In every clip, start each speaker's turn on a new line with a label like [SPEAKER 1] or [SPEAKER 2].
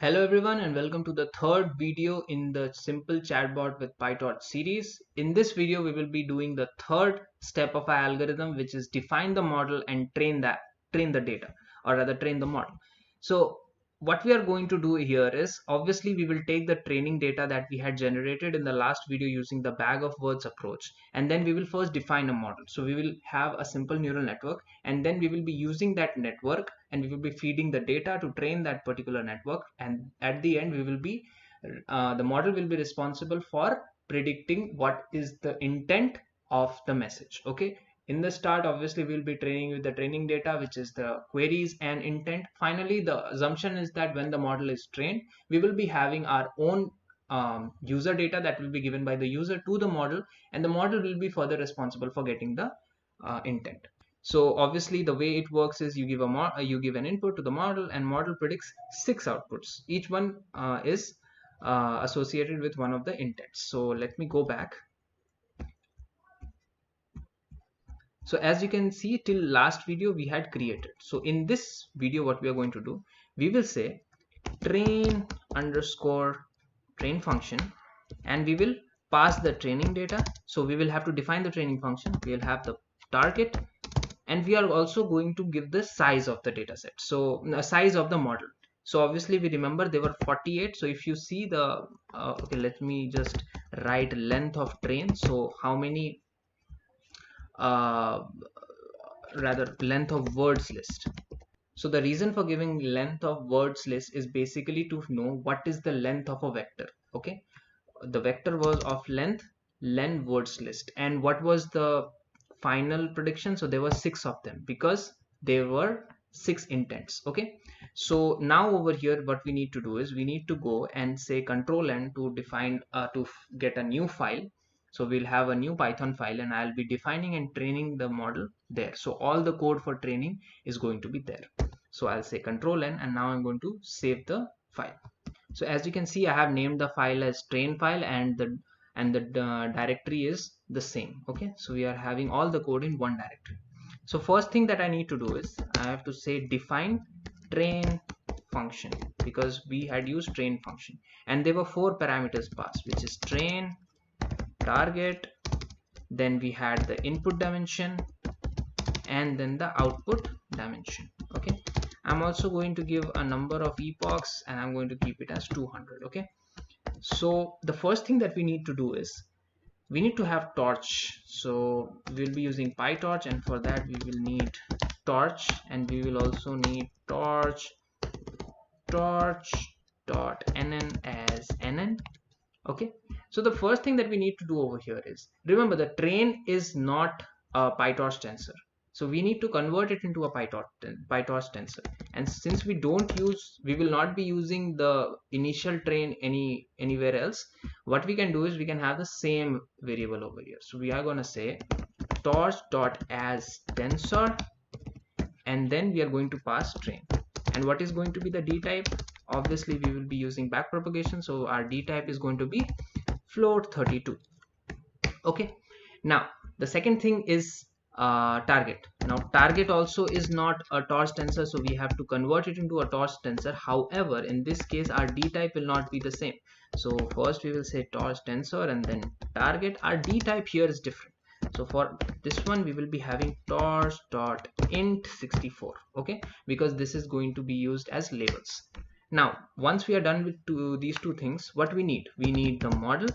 [SPEAKER 1] Hello everyone and welcome to the third video in the simple chatbot with PyTorch series. In this video we will be doing the third step of our algorithm, which is define the model and train the data, or rather train the model. So what we are going to do here is, obviously we will take the training data that we had generated in the last video using the bag of words approach, and then we will first define a model. So we will have a simple neural network, and then we will be using that network and we will be feeding the data to train that particular network, and at the end we will be the model will be responsible for predicting what is the intent of the message. Okay, in the start obviously we'll be training with the training data, which is the queries and intent. Finally, the assumption is that when the model is trained, we will be having our own user data that will be given by the user to the model, and the model will be further responsible for getting the intent. So obviously the way it works is you give an input to the model, and model predicts 6 outputs. Each one is associated with one of the intents. So let me go back. So as you can see, till last video we had created. So in this video what we are going to do, we will say train underscore train function, and we will pass the training data. So we will have to define the training function. We will have the target, and we are also going to give the size of the data set, so size of the model. So obviously we remember there were 48. So if you see the okay, let me just write length of train. So how many rather length of words list. So the reason for giving length of words list is basically to know what is the length of a vector. Okay, the vector was of length words list, and what was the final prediction? So there were 6 of them because there were 6 intents. Okay, so now over here what we need to do is we need to go and say control N to define to get a new file. So we'll have a new Python file, and I'll be defining and training the model there. So all the code for training is going to be there. So I'll say control N, and now I'm going to save the file. So as you can see, I have named the file as train file, and the directory is the same. Okay, so we are having all the code in one directory. So first thing that I need to do is I have to say define train function, because we had used train function, and there were 4 parameters passed, which is train, target, then we had the input dimension, and then the output dimension. Okay, I'm also going to give a number of epochs, and I'm going to keep it as 200. Okay, so the first thing that we need to do is we need to have torch. So we'll be using PyTorch, and for that we will need torch, and we will also need torch dot nn as nn. Okay, so the first thing that we need to do over here is, remember, the train is not a PyTorch tensor, so we need to convert it into a PyTorch tensor. And since we will not be using the initial train anywhere else, what we can do is we can have the same variable over here. So we are going to say torch dot as tensor, and then we are going to pass train. And what is going to be the d type? Obviously we will be using backpropagation, so our d type is going to be float 32. Okay, now the second thing is target. Now target also is not a torch tensor, so we have to convert it into a torch tensor. However, in this case our d type will not be the same. So first we will say torch tensor, and then target. Our d type here is different. So for this one we will be having torch dot int 64. Okay, because this is going to be used as labels. Now once we are done with these two things, what we need the model,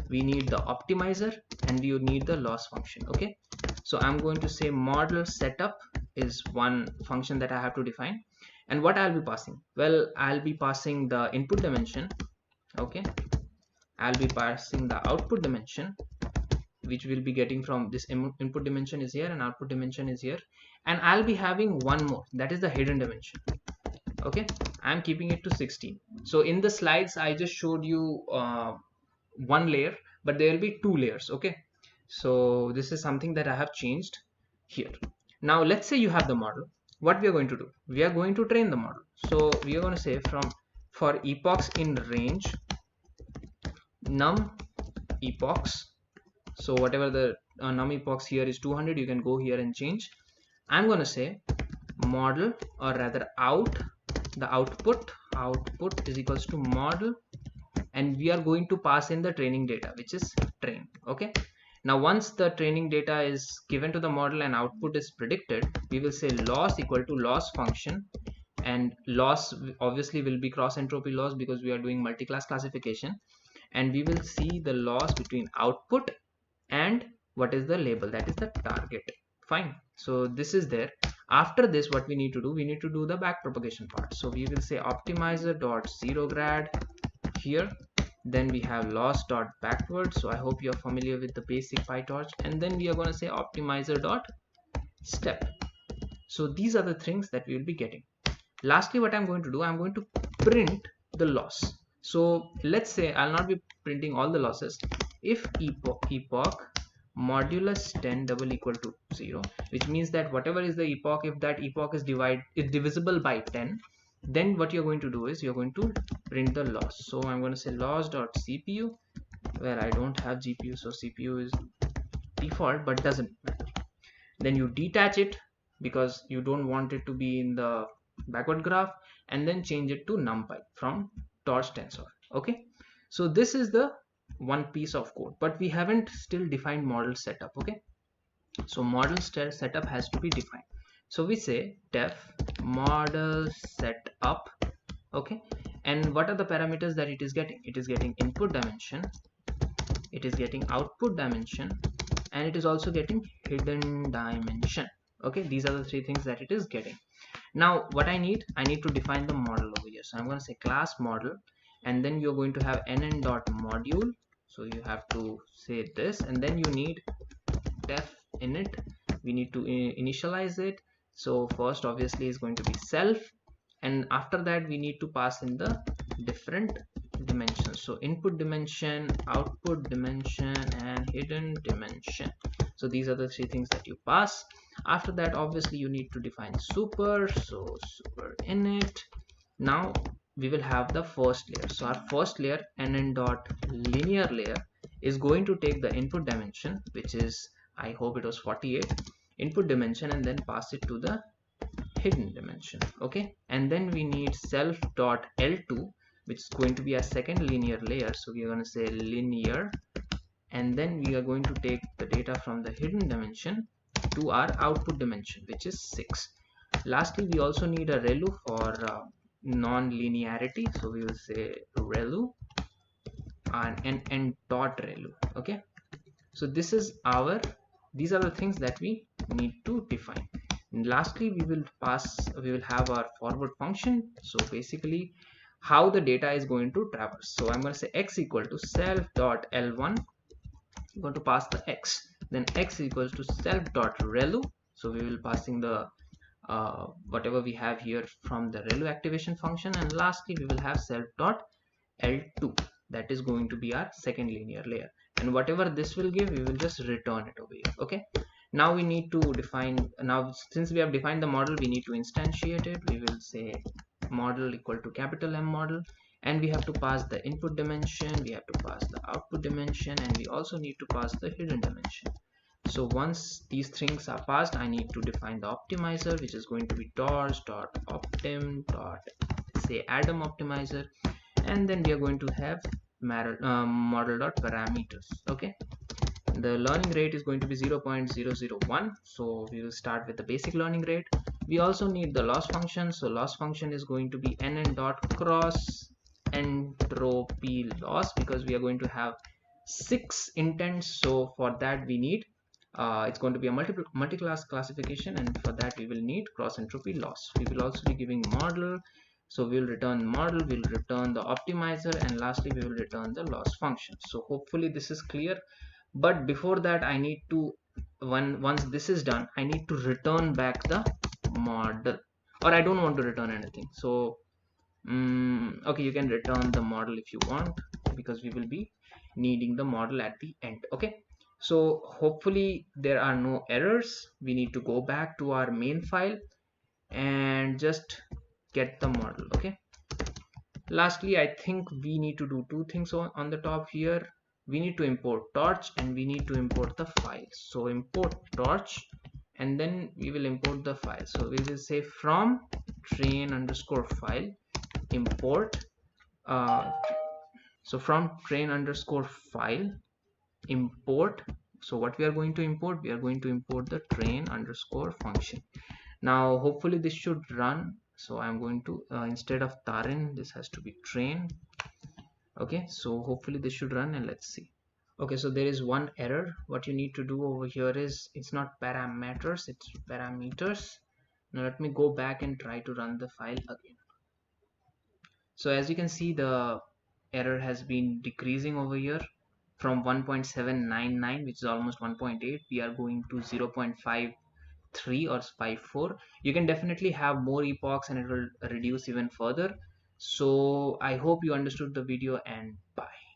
[SPEAKER 1] we need the optimizer, and we need the loss function. Okay, so I'm going to say model setup is one function that I have to define. And what I'll be passing? Well, I'll be passing the input dimension. Okay, I'll be passing the output dimension, which we'll be getting from this input dimension is here and output dimension is here, and I'll be having one more, that is the hidden dimension. Okay, I'm keeping it to 16. So in the slides I just showed you one layer, but there will be 2 layers. Okay, so this is something that I have changed here. Now let's say you have the model. What we are going to do, we are going to train the model. So we are going to say for epochs in range num epochs. So whatever the num epochs here is 200, you can go here and change. I'm going to say model, or rather the output output is equals to model, and we are going to pass in the training data, which is train. Okay, now once the training data is given to the model and output is predicted, we will say loss equal to loss function, and loss obviously will be cross entropy loss because we are doing multi-class classification, and we will see the loss between output and what is the label, that is the target. Fine, so this is there. After this, what we need to do, we need to do the back propagation part. So we will say optimizer dot zero grad here, then we have loss dot backward. So I hope you're familiar with the basic PyTorch, and then we are going to say optimizer dot step. So these are the things that we will be getting. Lastly, what I'm going to do, I'm going to print the loss. So let's say I'll not be printing all the losses. If epoch modulus 10 double equal to 0, which means that whatever is the epoch, if that epoch is divisible by 10, then what you're going to do is you're going to print the loss. So I'm going to say loss dot CPU, where I don't have GPU, so CPU is default, but doesn't matter. Then you detach it because you don't want it to be in the backward graph, and then change it to numpy from torch tensor. Okay, so this is the one piece of code, but we haven't still defined model setup. Okay, so model setup has to be defined. So we say def model setup. Okay, and what are the parameters that it is getting? It is getting input dimension, it is getting output dimension, and it is also getting hidden dimension. Okay, these are the three things that it is getting. Now what I need to define the model over here. So I'm going to say class model, and then you're going to have nn dot module. So you have to say this, and then you need def init. We need to initialize it. So first obviously is going to be self, and after that we need to pass in the different dimensions. So input dimension, output dimension, and hidden dimension. So these are the three things that you pass. After that obviously you need to define super. So super init. Now we will have the first layer. So our first layer, nn dot linear layer, is going to take the input dimension, which is, I hope it was 48 input dimension, and then pass it to the hidden dimension. Okay, and then we need self dot l2, which is going to be a second linear layer. So we are going to say linear, and then we are going to take the data from the hidden dimension to our output dimension, which is 6. Lastly, we also need a relu for non-linearity. So we will say relu and nn dot relu. Okay, so this is these are the things that we need to define. And lastly, we will have our forward function. So basically how the data is going to traverse. So I'm going to say x equal to self dot l1. I'm going to pass the x, then x equals to self dot relu. So we will passing the whatever we have here from the relu activation function, and lastly we will have self dot l2. That is going to be our second linear layer, and whatever this will give, we will just return it over here. Okay, now we need to define, now since we have defined the model, we need to instantiate it. We will say model equal to capital M model, and we have to pass the input dimension, we have to pass the output dimension, and we also need to pass the hidden dimension. So once these things are passed, I need to define the optimizer, which is going to be torch dot optim dot say atom optimizer, and then we are going to have model dot parameters. Okay, the learning rate is going to be 0.001. So we will start with the basic learning rate. We also need the loss function. So loss function is going to be nn dot cross entropy loss, because we are going to have 6 intents. So for that we need it's going to be a multi-class classification, and for that we will need cross entropy loss. We will also be giving model. So we will return model, we will return the optimizer, and lastly we will return the loss function. So hopefully this is clear, but before that I need to, once this is done, I need to return back the model, or I don't want to return anything. So okay, you can return the model if you want, because we will be needing the model at the end. Okay, so hopefully there are no errors. We need to go back to our main file and just get the model. Okay, lastly I think we need to do two things on the top here. We need to import torch, and we need to import the file. So import torch, and then we will import the file. So we will say from train underscore file, import so from train underscore file import. So what we are going to import, we are going to import the train underscore function. Now hopefully this should run. So I'm going to instead of tarin, this has to be train. Okay, so hopefully this should run, and let's see. Okay, so there is one error. What you need to do over here is, it's not parameters, it's parameters. Now let me go back and try to run the file again. So as you can see, the error has been decreasing over here from 1.799, which is almost 1.8. We are going to 0.53 or 54. You can definitely have more epochs and it will reduce even further. So I hope you understood the video, and bye.